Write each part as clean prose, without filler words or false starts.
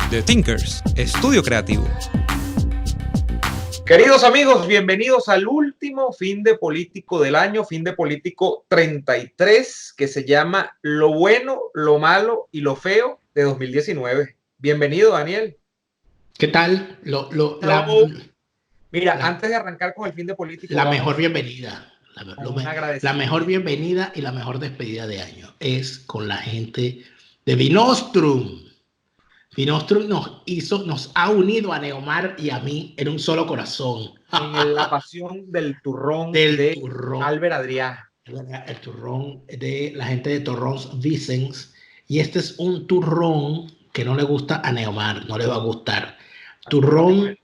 The Thinkers, estudio creativo. Queridos amigos, bienvenidos al último fin de político del año, fin de político 33, que se llama Lo bueno, lo malo y lo feo de 2019. Bienvenido, Daniel. ¿Qué tal? Mira, antes de arrancar con el fin de político, la mejor bienvenida. La mejor bienvenida y la mejor despedida de año es con la gente de Vinostrum. Vinostrum nos ha unido a Neomar y a mí en un solo corazón. En la pasión del turrón turrón. Albert Adrià. El turrón de la gente de Torrons Vicens. Y este es un turrón que no le gusta a Neomar, no le va a gustar. Turrón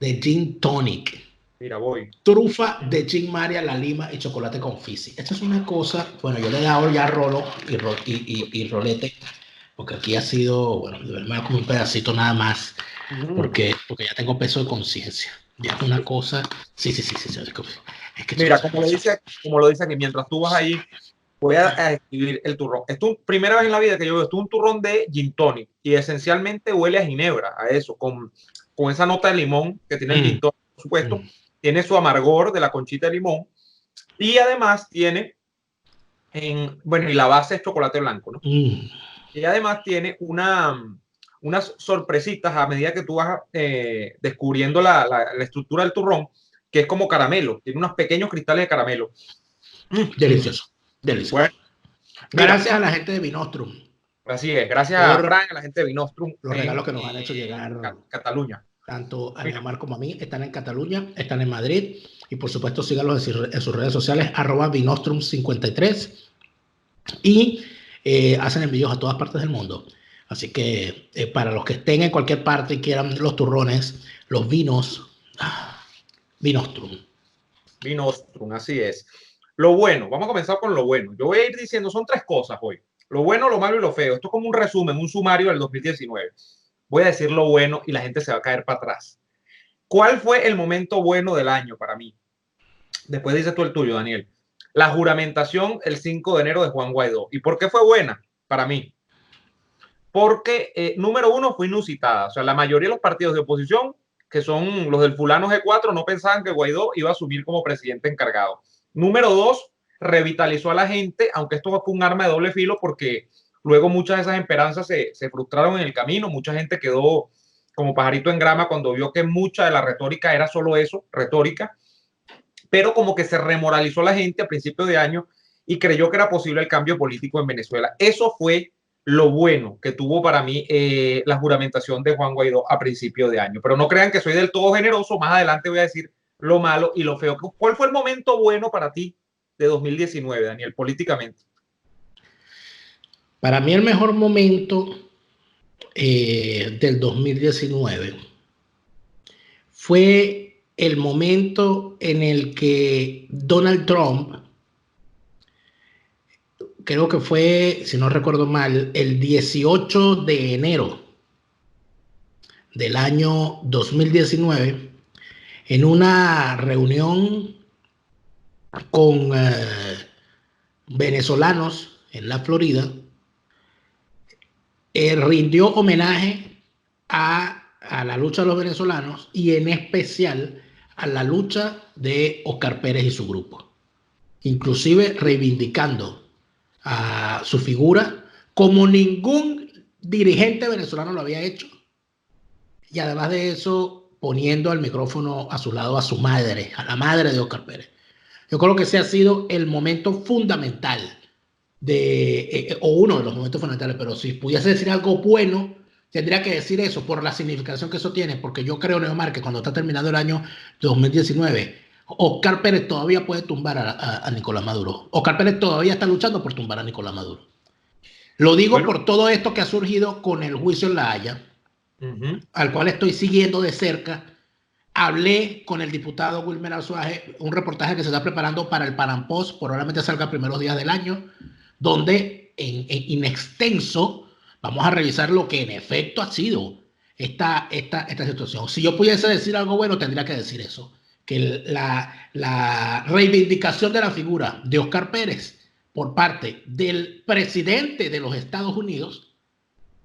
de Gin Tonic. Mira, voy. Trufa de Gin Maria, la lima y chocolate con fizzy. Esta es una cosa, bueno, yo le he dado ya rolo y rolete, porque aquí ha sido, bueno, de verdad como un pedacito nada más, porque ya tengo peso de conciencia. Ya es una cosa, sí. Es que mira, como lo dice aquí, mientras tú vas ahí, voy a escribir el turrón. Esto es primera vez en la vida que yo veo, esto es un turrón de gin tonic y esencialmente huele a ginebra, a eso, con esa nota de limón que tiene el gin tonic, por supuesto. Tiene su amargor de la conchita de limón y además tiene, y la base es chocolate blanco, ¿no? Y además tiene unas sorpresitas a medida que tú vas descubriendo la estructura del turrón, que es como caramelo, tiene unos pequeños cristales de caramelo. Delicioso. Bueno, gracias a la gente de Vinostrum. Así es, gracias a Fran, a la gente de Vinostrum. Los regalos que nos han hecho llegar Cataluña. Tanto a Neomar como a mí están en Cataluña, están en Madrid y por supuesto síganlos en sus redes sociales @vinostrum53 y hacen envíos a todas partes del mundo. Así que para los que estén en cualquier parte y quieran los turrones, los vinos, Vinostrum. Vinostrum, así es. Lo bueno, vamos a comenzar con lo bueno. Yo voy a ir diciendo, son tres cosas hoy. Lo bueno, lo malo y lo feo. Esto es como un resumen, un sumario del 2019. Voy a decir lo bueno y la gente se va a caer para atrás. ¿Cuál fue el momento bueno del año para mí? Después dices tú el tuyo, Daniel. La juramentación el 5 de enero de Juan Guaidó. ¿Y por qué fue buena para mí? Porque, número uno, fue inusitada. O sea, la mayoría de los partidos de oposición, que son los del fulano G4, no pensaban que Guaidó iba a asumir como presidente encargado. Número dos, revitalizó a la gente, aunque esto fue un arma de doble filo porque luego muchas de esas esperanzas se frustraron en el camino. Mucha gente quedó como pajarito en grama cuando vio que mucha de la retórica era solo eso, retórica. Pero como que se remoralizó la gente a principios de año y creyó que era posible el cambio político en Venezuela. Eso fue lo bueno que tuvo para mí la juramentación de Juan Guaidó a principio de año. Pero no crean que soy del todo generoso, más adelante voy a decir lo malo y lo feo. ¿Cuál fue el momento bueno para ti de 2019, Daniel, políticamente? Para mí el mejor momento del 2019 fue el momento en el que Donald Trump, creo que fue, si no recuerdo mal, el 18 de enero del año 2019, en una reunión con venezolanos en la Florida, rindió homenaje a la lucha de los venezolanos y en especial a la lucha de Óscar Pérez y su grupo, inclusive reivindicando a su figura como ningún dirigente venezolano lo había hecho, y además de eso poniendo al micrófono a su lado a su madre, a la madre de Óscar Pérez. Yo creo que ese ha sido el momento fundamental o uno de los momentos fundamentales, pero si pudiese decir algo bueno, tendría que decir eso por la significación que eso tiene, porque yo creo, Neomar, que cuando está terminando el año 2019, Óscar Pérez todavía puede tumbar a Nicolás Maduro. Óscar Pérez todavía está luchando por tumbar a Nicolás Maduro. Lo digo por todo esto que ha surgido con el juicio en La Haya, al cual estoy siguiendo de cerca. Hablé con el diputado Wilmer Azuaje, un reportaje que se está preparando para el Panam Post, probablemente salga a primeros días del año, donde en extenso vamos a revisar lo que en efecto ha sido esta situación. Si yo pudiese decir algo bueno, tendría que decir eso, que la reivindicación de la figura de Óscar Pérez por parte del presidente de los Estados Unidos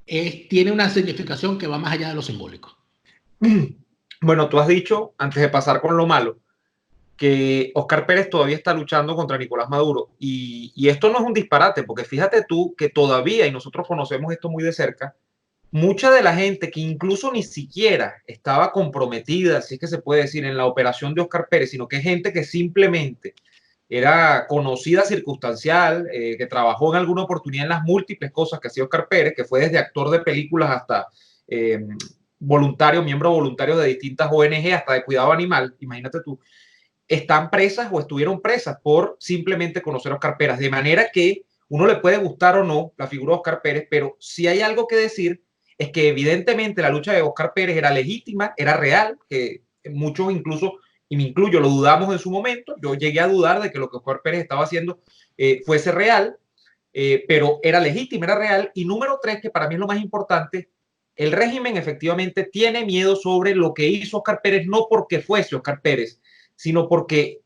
tiene una significación que va más allá de lo simbólico. Bueno, tú has dicho, antes de pasar con lo malo, que Óscar Pérez todavía está luchando contra Nicolás Maduro. Y esto no es un disparate, porque fíjate tú que todavía, y nosotros conocemos esto muy de cerca, mucha de la gente que incluso ni siquiera estaba comprometida, así que se puede decir, en la operación de Óscar Pérez, sino que gente que simplemente era conocida circunstancial, que trabajó en alguna oportunidad en las múltiples cosas que hacía Óscar Pérez, que fue desde actor de películas hasta voluntario, miembro voluntario de distintas ONG, hasta de cuidado animal, imagínate tú, están presas o estuvieron presas por simplemente conocer a Óscar Pérez. De manera que uno le puede gustar o no la figura de Óscar Pérez, pero si hay algo que decir es que evidentemente la lucha de Óscar Pérez era legítima, era real, que muchos incluso, y me incluyo, lo dudamos en su momento. Yo llegué a dudar de que lo que Óscar Pérez estaba haciendo fuese real, pero era legítima, era real. Y número tres, que para mí es lo más importante, el régimen efectivamente tiene miedo sobre lo que hizo Óscar Pérez, no porque fuese Óscar Pérez, sino porque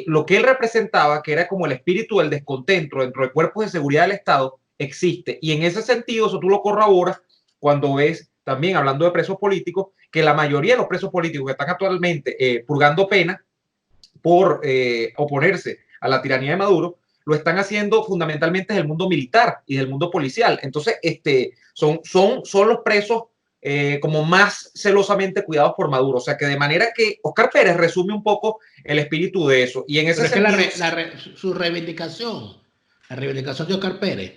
lo que él representaba, que era como el espíritu del descontento dentro de cuerpos de seguridad del Estado, existe. Y en ese sentido, eso tú lo corroboras cuando ves, también hablando de presos políticos, que la mayoría de los presos políticos que están actualmente purgando pena por oponerse a la tiranía de Maduro, lo están haciendo fundamentalmente del mundo militar y del mundo policial. Entonces, son los presos como más celosamente cuidados por Maduro. O sea que de manera que Óscar Pérez resume un poco el espíritu de eso. Y en ese Pero es sentido, que su reivindicación, la reivindicación de Óscar Pérez,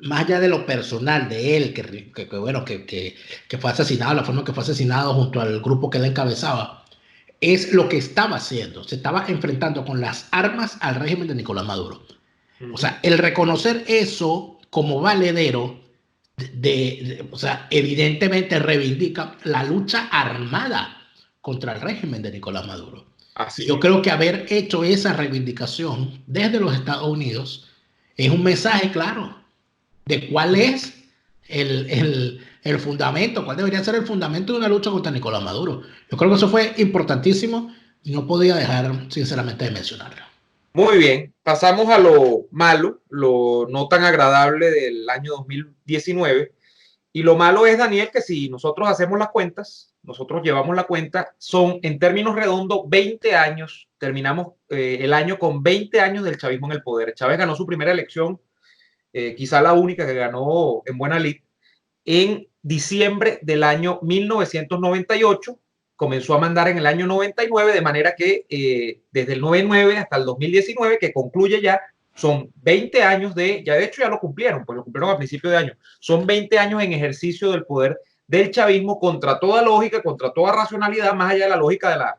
más allá de lo personal de él, que fue asesinado, la forma que fue asesinado junto al grupo que él encabezaba, es lo que estaba haciendo. Se estaba enfrentando con las armas al régimen de Nicolás Maduro. O sea, el reconocer eso como valedero, o sea, evidentemente reivindica la lucha armada contra el régimen de Nicolás Maduro. así Yo creo que haber hecho esa reivindicación desde los Estados Unidos es un mensaje claro de cuál es el fundamento, cuál debería ser el fundamento de una lucha contra Nicolás Maduro. Yo creo que eso fue importantísimo y no podía dejar, sinceramente, de mencionarlo. muy bien, pasamos a lo malo, lo no tan agradable del año 2019. Y lo malo es, Daniel, que si nosotros hacemos las cuentas, nosotros llevamos la cuenta, son en términos redondos 20 años, terminamos el año con 20 años del chavismo en el poder. Chávez ganó su primera elección, quizá la única que ganó en buena lid, en diciembre del año 1998, comenzó a mandar en el año 99, de manera que desde el 99 hasta el 2019, que concluye ya, son 20 años ya de hecho ya lo cumplieron, pues lo cumplieron a principio de año, son 20 años en ejercicio del poder del chavismo contra toda lógica, contra toda racionalidad, más allá de la lógica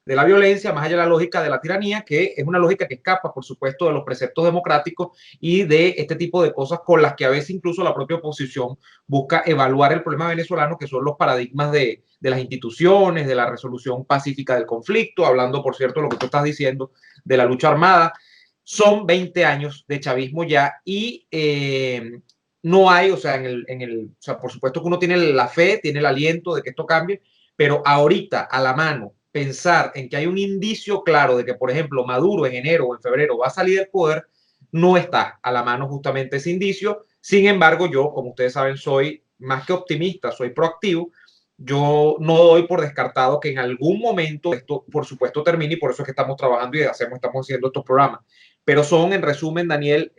de la violencia, más allá de la lógica de la tiranía, que es una lógica que escapa, por supuesto, de los preceptos democráticos y de este tipo de cosas con las que a veces incluso la propia oposición busca evaluar el problema venezolano, que son los paradigmas de las instituciones, de la resolución pacífica del conflicto, hablando, por cierto, de lo que tú estás diciendo, de la lucha armada. Son 20 años de chavismo ya y no hay, o sea, o sea, por supuesto que uno tiene la fe, tiene el aliento de que esto cambie, pero ahorita a la mano pensar en que hay un indicio claro de que, por ejemplo, Maduro en enero o en febrero va a salir del poder, no está a la mano justamente ese indicio. Sin embargo, yo, como ustedes saben, soy más que optimista, soy proactivo. Yo no doy por descartado que en algún momento esto, por supuesto, termine y por eso es que estamos trabajando y estamos haciendo estos programas. Pero son, en resumen, Daniel,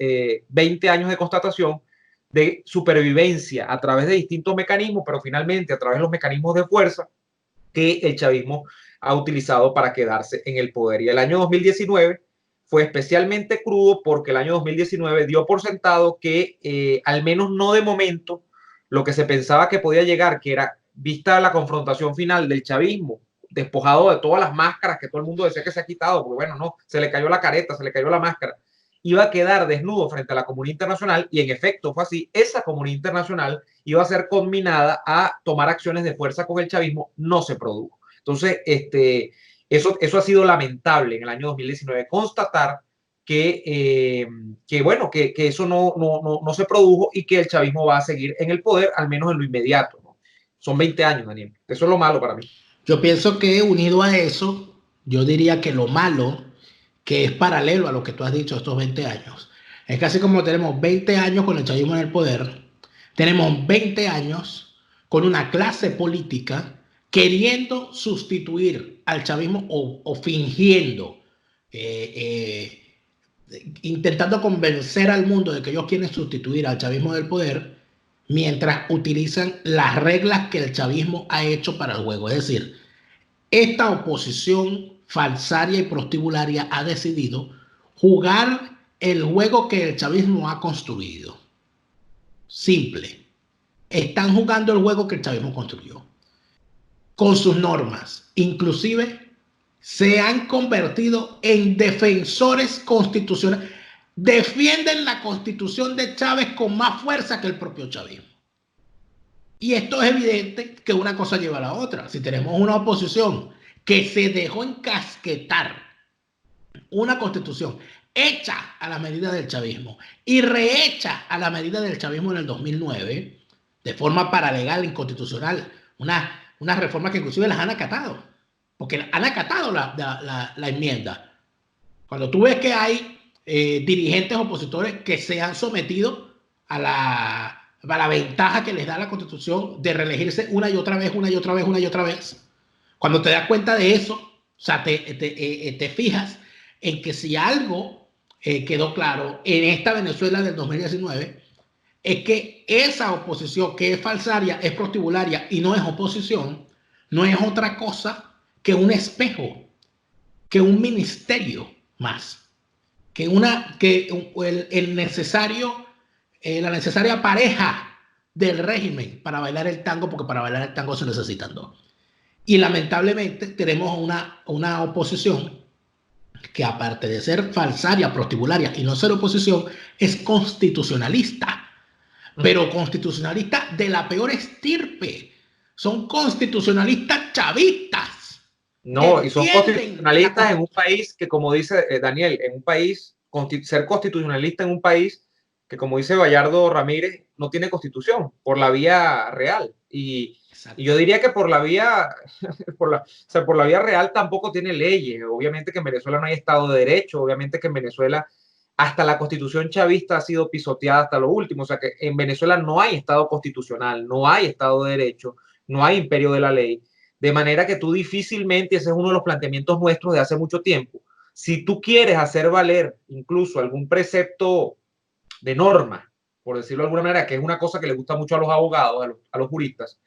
20 años de constatación de supervivencia a través de distintos mecanismos, pero finalmente a través de los mecanismos de fuerza que el chavismo ha utilizado para quedarse en el poder. Y el año 2019 fue especialmente crudo porque el año 2019 dio por sentado que, al menos no de momento, lo que se pensaba que podía llegar, que era vista la confrontación final del chavismo, despojado de todas las máscaras que todo el mundo decía que se ha quitado, porque bueno, no, se le cayó la careta, se le cayó la máscara, iba a quedar desnudo frente a la comunidad internacional y en efecto fue así. Esa comunidad internacional iba a ser conminada a tomar acciones de fuerza con el chavismo, no se produjo. Entonces, eso ha sido lamentable en el año 2019, constatar que eso no se produjo y que el chavismo va a seguir en el poder, al menos en lo inmediato, ¿no? Son 20 años, Daniel. Eso es lo malo para mí. Yo pienso que unido a eso, yo diría que lo malo, que es paralelo a lo que tú has dicho estos 20 años, es casi como tenemos 20 años con el chavismo en el poder, Tenemos 20 años con una clase política queriendo sustituir al chavismo o fingiendo, intentando convencer al mundo de que ellos quieren sustituir al chavismo del poder, mientras utilizan las reglas que el chavismo ha hecho para el juego. Es decir, esta oposición falsaria y prostibularia ha decidido jugar el juego que el chavismo ha construido. Simple. Están jugando el juego que el chavismo construyó, con sus normas. Inclusive se han convertido en defensores constitucionales. Defienden la constitución de Chávez con más fuerza que el propio chavismo. Y esto es evidente que una cosa lleva a la otra. Si tenemos una oposición que se dejó encasquetar una constitución hecha a la medida del chavismo y rehecha a la medida del chavismo en el 2009, de forma paralegal, inconstitucional, una reforma que inclusive las han acatado, porque han acatado la enmienda. Cuando tú ves que hay dirigentes opositores que se han sometido a la ventaja que les da la Constitución de reelegirse una y otra vez, una y otra vez, una y otra vez, cuando te das cuenta de eso, o sea, te fijas en que si algo quedó claro en esta Venezuela del 2019, es que esa oposición que es falsaria, es prostibularia y no es oposición, no es otra cosa que un espejo, que un ministerio más, que el necesario, la necesaria pareja del régimen para bailar el tango, porque para bailar el tango se necesitan dos. Y lamentablemente tenemos una oposición que, aparte de ser falsaria, prostibularia y no ser oposición, es constitucionalista, pero constitucionalista de la peor estirpe. Son constitucionalistas chavistas. No, y son constitucionalistas en un país que, como dice Daniel, en un país, ser constitucionalista en un país que, como dice Bayardo Ramírez, no tiene constitución por la vía real. Y yo diría que por la vía, o sea, por la vía real tampoco tiene leyes. Obviamente que en Venezuela no hay Estado de Derecho, obviamente que en Venezuela hasta la constitución chavista ha sido pisoteada hasta lo último. O sea que en Venezuela no hay Estado constitucional, no hay Estado de Derecho, no hay imperio de la ley. De manera que tú difícilmente, ese es uno de los planteamientos nuestros de hace mucho tiempo, si tú quieres hacer valer incluso algún precepto de norma, por decirlo de alguna manera, que es una cosa que le gusta mucho a los abogados, a los juristas,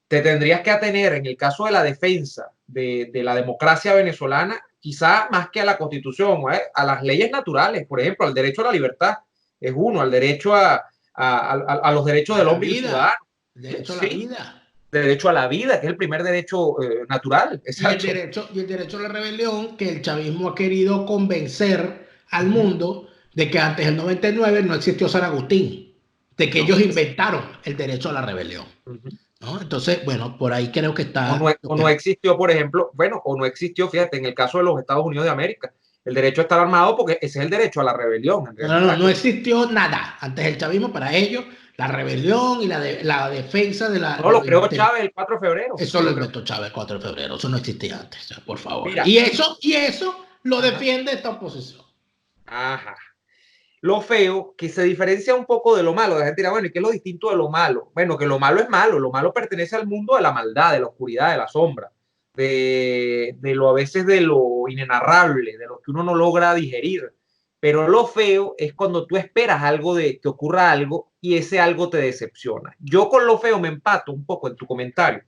te tendrías que atener, en el caso de la defensa de la democracia venezolana, quizá más que a la Constitución, a las leyes naturales, por ejemplo, al derecho a la libertad, es uno, al derecho a los derechos del hombre y ciudadano. Derecho a la vida. Derecho a la vida, que es el primer derecho natural. Exacto. Y el derecho a la rebelión, que el chavismo ha querido convencer al mundo de que antes del 99 no existió San Agustín, de que ellos inventaron el derecho a la rebelión. ¿No? Entonces, bueno, por ahí creo que está. O no existió, por ejemplo, o no existió, fíjate, en el caso de los Estados Unidos de América, el derecho a estar armado, porque ese es el derecho a la rebelión. No existió nada antes del chavismo para ellos. La rebelión y la defensa de la... No, lo creó Chávez el 4 de febrero. Eso lo inventó Chávez el 4 de febrero. Eso no existía antes, por favor. Mira, y eso lo defiende esta oposición. Ajá. Lo feo, que se diferencia un poco de lo malo. La gente dirá, bueno, ¿y qué es lo distinto de lo malo? Bueno, que lo malo es malo. Lo malo pertenece al mundo de la maldad, de la oscuridad, de la sombra, de lo a veces de lo inenarrable, de lo que uno no logra digerir. Pero lo feo es cuando tú esperas algo que ocurra algo y ese algo te decepciona. Yo con lo feo me empato un poco en tu comentario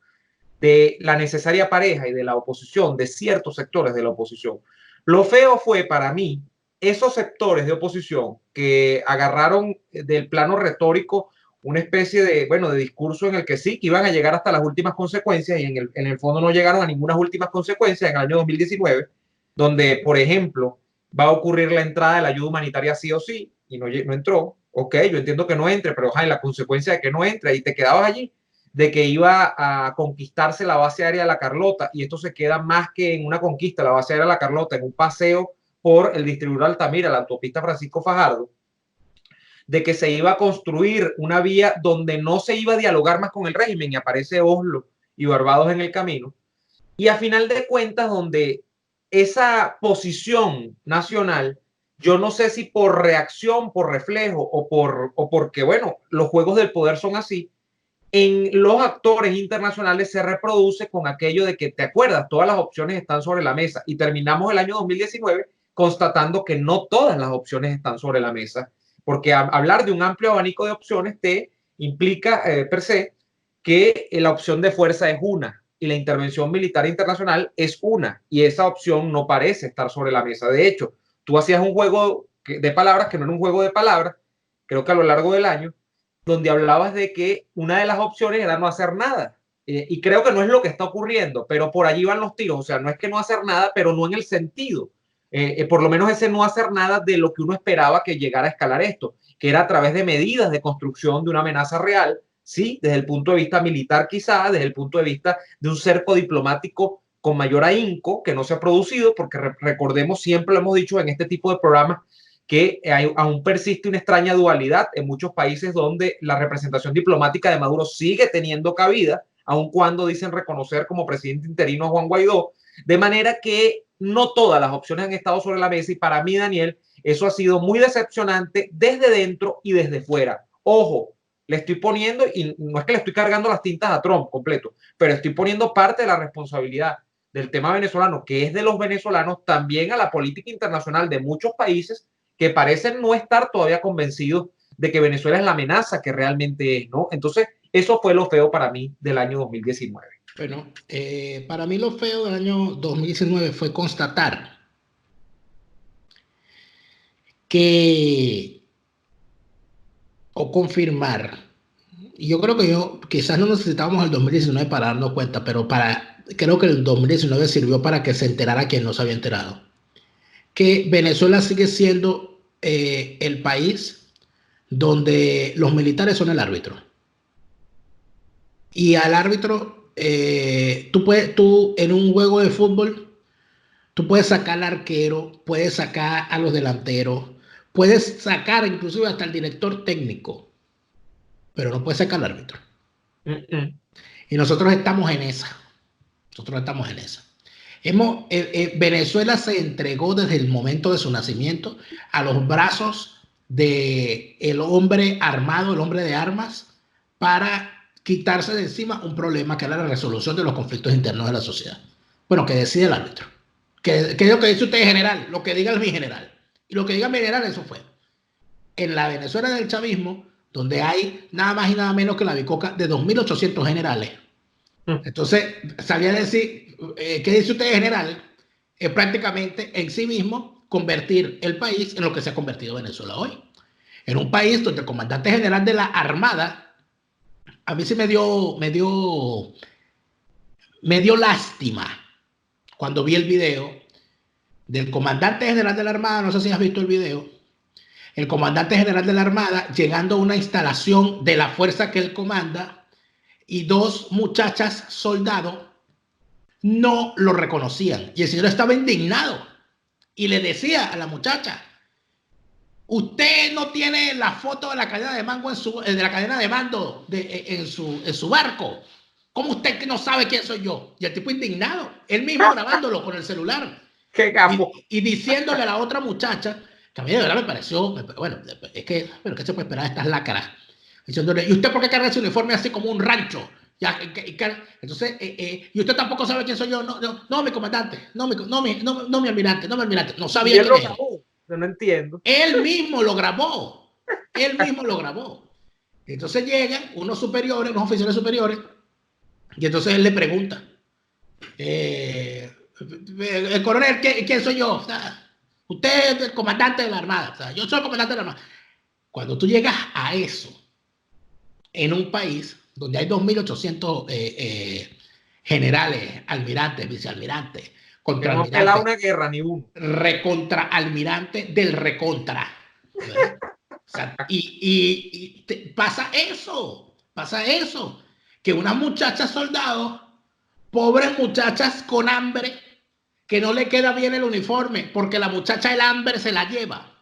de la necesaria pareja y de la oposición, de ciertos sectores de la oposición. Lo feo fue para mí esos sectores de oposición que agarraron del plano retórico una especie de discurso en el que sí, que iban a llegar hasta las últimas consecuencias y en el fondo no llegaron a ninguna últimas consecuencias en el año 2019, donde, por ejemplo, va a ocurrir la entrada de la ayuda humanitaria sí o sí, y no entró. Ok, yo entiendo que no entre, pero la consecuencia de que no entre y te quedabas allí, de que iba a conquistarse la base aérea de La Carlota, y esto se queda más que en una conquista, la base aérea de La Carlota, en un paseo por el distribuidor Altamira, la autopista Francisco Fajardo, de que se iba a construir una vía donde no se iba a dialogar más con el régimen, y aparece Oslo y Barbados en el camino, y a final de cuentas donde esa posición nacional yo no sé si por reacción, por reflejo o porque, bueno, los juegos del poder son así, en los actores internacionales se reproduce con aquello de que, ¿te acuerdas? Todas las opciones están sobre la mesa y terminamos el año 2019 constatando que no todas las opciones están sobre la mesa, porque hablar de un amplio abanico de opciones te implica per se que la opción de fuerza es una y la intervención militar internacional es una, y esa opción no parece estar sobre la mesa. De hecho, tú hacías un juego de palabras que no era un juego de palabras, creo que a lo largo del año, donde hablabas de que una de las opciones era no hacer nada. Y creo que no es lo que está ocurriendo, pero por allí van los tiros. O sea, no es que no hacer nada, pero no en el sentido. Por lo menos ese no hacer nada de lo que uno esperaba que llegara a escalar esto, que era a través de medidas de construcción de una amenaza real, sí, desde el punto de vista militar quizá, desde el punto de vista de un cerco diplomático con mayor ahínco que no se ha producido, porque recordemos, siempre lo hemos dicho en este tipo de programas, que aún persiste una extraña dualidad en muchos países donde la representación diplomática de Maduro sigue teniendo cabida, aun cuando dicen reconocer como presidente interino a Juan Guaidó, de manera que no todas las opciones han estado sobre la mesa, y para mí, Daniel, eso ha sido muy decepcionante desde dentro y desde fuera. Ojo, le estoy poniendo, y no es que le estoy cargando las tintas a Trump completo, pero estoy poniendo parte de la responsabilidad del tema venezolano, que es de los venezolanos, también a la política internacional de muchos países que parecen no estar todavía convencidos de que Venezuela es la amenaza que realmente es, ¿no? Entonces, eso fue lo feo para mí del año 2019. Bueno, para mí lo feo del año 2019 fue constatar que, o confirmar, y yo creo que quizás no necesitábamos el 2019 para darnos cuenta, pero creo que el 2019 sirvió para que se enterara quien no se había enterado, que Venezuela sigue siendo el país donde los militares son el árbitro. Y al árbitro, tú en un juego de fútbol, tú puedes sacar al arquero, puedes sacar a los delanteros, puedes sacar inclusive hasta el director técnico, pero no puedes sacar al árbitro. Y nosotros estamos en esa. Nosotros estamos en esa. Venezuela se entregó desde el momento de su nacimiento a los brazos del hombre armado, el hombre de armas, para quitarse de encima un problema que era la resolución de los conflictos internos de la sociedad. Bueno, que decide el árbitro. Que es lo que dice usted, general, lo que diga mi general. Y lo que diga mi general, eso fue. En la Venezuela del chavismo, donde hay nada más y nada menos que la bicoca de 2.800 generales. Entonces, salía a decir, ¿qué dice usted, general? Es prácticamente en sí mismo convertir el país en lo que se ha convertido Venezuela hoy. En un país donde el comandante general de la Armada, a mí sí me dio lástima cuando vi el video del comandante general de la Armada. No sé si has visto el video. El comandante general de la Armada llegando a una instalación de la fuerza que él comanda, y dos muchachas soldados no lo reconocían. Y el señor estaba indignado y le decía a la muchacha: usted no tiene la foto de la cadena de mando de la cadena de mando en su barco. ¿Cómo usted que no sabe quién soy yo? Y el tipo indignado, él mismo grabándolo con el celular. ¡Qué capo! Y diciéndole a la otra muchacha, que a mí de verdad me pareció, bueno, es que, bueno, ¿qué se puede esperar de estas lácaras? Diciéndole: ¿y usted por qué carga ese uniforme así como un rancho? Entonces, ¿y usted tampoco sabe quién soy yo? No, mi comandante, no, mi almirante, no sabía quién es. Yo no entiendo. Él mismo lo grabó. Entonces llegan unos superiores, unos oficiales superiores, y entonces él le pregunta: el coronel, ¿quién soy yo? O sea, usted es el comandante de la Armada. O sea, yo soy el comandante de la Armada. Cuando tú llegas a eso en un país donde hay 2.800 generales, almirantes, vicealmirantes, contraalmirantes, no pela una guerra ni uno, recontraalmirante del recontra, ¿verdad? O sea, pasa eso, que unas muchachas soldados, pobres muchachas con hambre, que no le queda bien el uniforme, porque la muchacha el hambre se la lleva.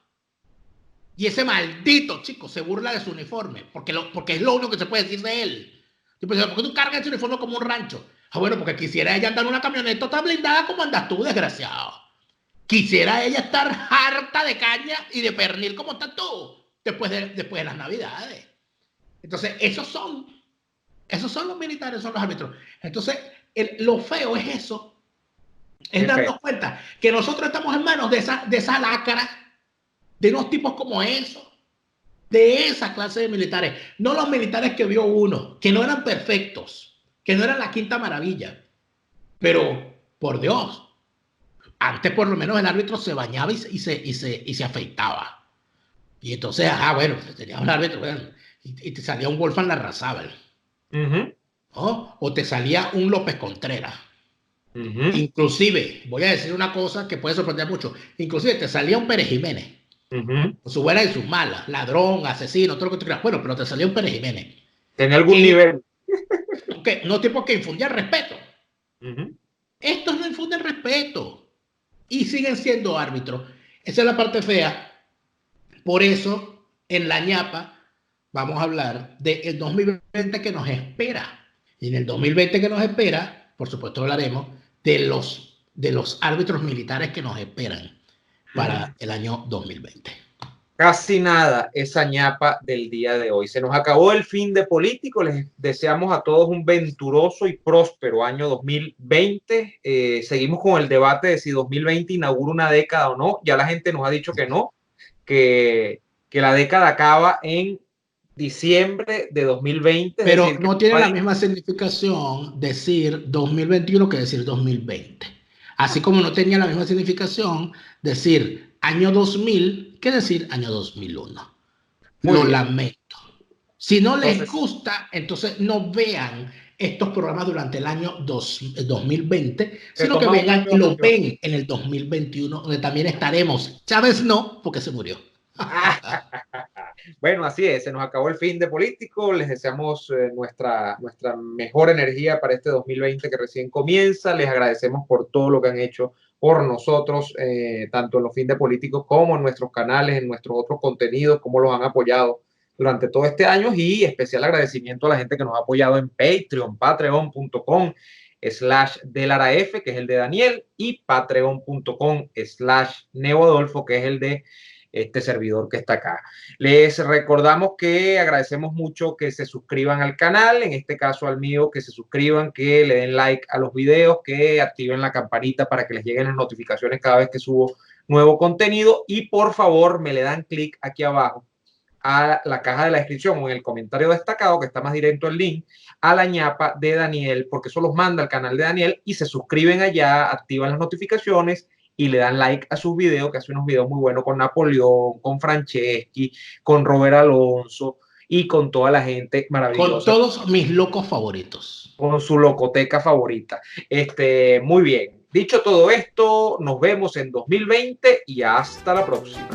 Y ese maldito chico se burla de su uniforme, porque es lo único que se puede decir de él. ¿Por qué tú cargas ese uniforme como un rancho? Ah, bueno, porque quisiera ella andar en una camioneta blindada como andas tú, desgraciado. Quisiera ella estar harta de caña y de pernil como estás tú después de las Navidades. Entonces, esos son los militares, son los árbitros. Entonces, lo feo es eso, es darnos cuenta que nosotros estamos en manos de esa lacra, de unos tipos como esos, de esa clase de militares. No los militares que vio uno, que no eran perfectos, que no eran la quinta maravilla. Pero, por Dios, antes por lo menos el árbitro se bañaba y se afeitaba. Y entonces, bueno, tenía un árbitro, bueno, y te salía un Wolfgang Larrazábal. ¿No? O te salía un López Contreras. Inclusive, voy a decir una cosa que puede sorprender mucho, inclusive te salía un Pérez Jiménez, con sus buenas y sus malas, ladrón, asesino, todo lo que tú quieras. Bueno, pero te salía un Pérez Jiménez. Tenía algún nivel. No tipo que infundía respeto. Estos no infunden respeto y siguen siendo árbitros. Esa es la parte fea. Por eso, en la ñapa, vamos a hablar del 2020 que nos espera. Y en el 2020 que nos espera, por supuesto hablaremos de los árbitros militares que nos esperan para el año 2020. Casi nada esa ñapa del día de hoy. Se nos acabó el fin de político. Les deseamos a todos un venturoso y próspero año 2020. Seguimos con el debate de si 2020 inaugura una década o no. Ya la gente nos ha dicho que no, que la década acaba en diciembre de 2020. Pero decir, no tiene la misma significación decir 2021 que decir 2020. Así como no tenía la misma significación decir año 2000 que decir año 2001. Lo lamento. Si no les gusta, entonces no vean estos programas durante el año 2020, sino que vengan y lo ven en el 2021, donde también estaremos. Chávez no, porque se murió. Bueno, así es, se nos acabó el fin de político. Les deseamos nuestra mejor energía para este 2020 que recién comienza. Les agradecemos por todo lo que han hecho por nosotros, tanto en los fines de políticos como en nuestros canales, en nuestros otros contenidos, cómo los han apoyado durante todo este año, y especial agradecimiento a la gente que nos ha apoyado en Patreon, patreon.com/delaraf, que es el de Daniel, y patreon.com/neoadolfo, que es el de este servidor que está acá. Les recordamos que agradecemos mucho que se suscriban al canal, en este caso al mío, que se suscriban, que le den like a los videos, que activen la campanita para que les lleguen las notificaciones cada vez que subo nuevo contenido, y por favor me le dan clic aquí abajo a la caja de la descripción o en el comentario destacado, que está más directo el link, a la ñapa de Daniel, porque eso los manda al canal de Daniel, y se suscriben allá, activan las notificaciones y le dan like a sus videos, que hace unos videos muy buenos con Napoleón, con Franceschi, con Robert Alonso y con toda la gente maravillosa. Con todos mis locos favoritos. Con su locoteca favorita. Muy bien. Dicho todo esto, nos vemos en 2020 y hasta la próxima.